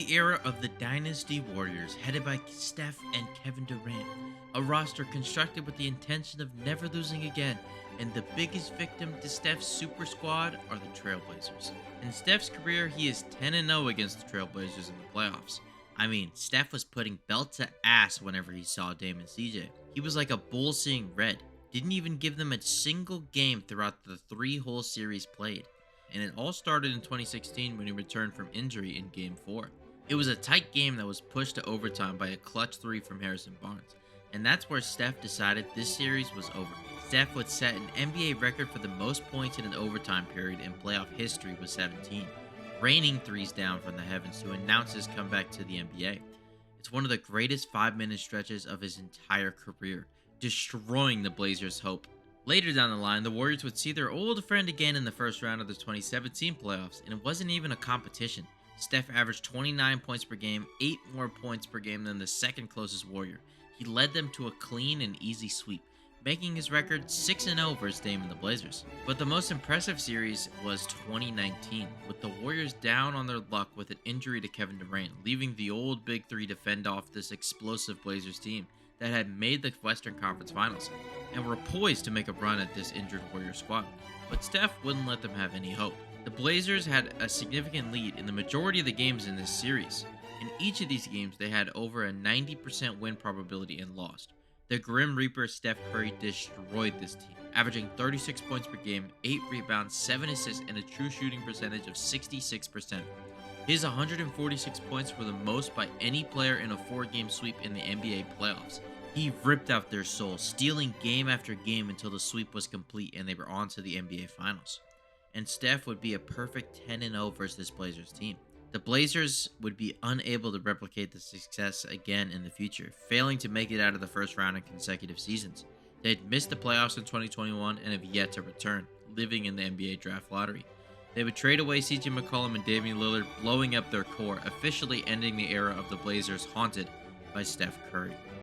The era of the Dynasty Warriors, headed by Steph and Kevin Durant, a roster constructed with the intention of never losing again, and the biggest victim to Steph's super squad are the Trailblazers. In Steph's career, he is 10-0 against the Trailblazers in the playoffs. I mean, Steph was putting belt to ass whenever he saw Dame and CJ. He was like a bull seeing red, didn't even give them a single game throughout the three-whole series played. And it all started in 2016 when he returned from injury in Game 4. It was a tight game that was pushed to overtime by a clutch three from Harrison Barnes, and that's where Steph decided this series was over. Steph would set an NBA record for the most points in an overtime period in playoff history with 17, raining threes down from the heavens to announce his comeback to the NBA. It's one of the greatest 5-minute stretches of his entire career, destroying the Blazers' hope. Later down the line, the Warriors would see their old friend again in the first round of the 2017 playoffs, and it wasn't even a competition. Steph averaged 29 points per game, 8 more points per game than the second closest Warrior. He led them to a clean and easy sweep, making his record 6-0 versus Dame and the Blazers. But the most impressive series was 2019, with the Warriors down on their luck with an injury to Kevin Durant, leaving the old Big Three to fend off this explosive Blazers team that had made the Western Conference Finals, and were poised to make a run at this injured Warrior squad. But Steph wouldn't let them have any hope. The Blazers had a significant lead in the majority of the games in this series. In each of these games, they had over a 90% win probability and lost. The Grim Reaper Steph Curry destroyed this team, averaging 36 points per game, 8 rebounds, 7 assists, and a true shooting percentage of 66%. His 146 points were the most by any player in a 4-game sweep in the NBA playoffs. He ripped out their soul, stealing game after game until the sweep was complete and they were on to the NBA Finals. And Steph would be a perfect 10-0 versus this Blazers team. The Blazers would be unable to replicate the success again in the future, failing to make it out of the first round in consecutive seasons. They had missed the playoffs in 2021 and have yet to return, living in the NBA draft lottery. They would trade away CJ McCollum and Damian Lillard, blowing up their core, officially ending the era of the Blazers haunted by Steph Curry.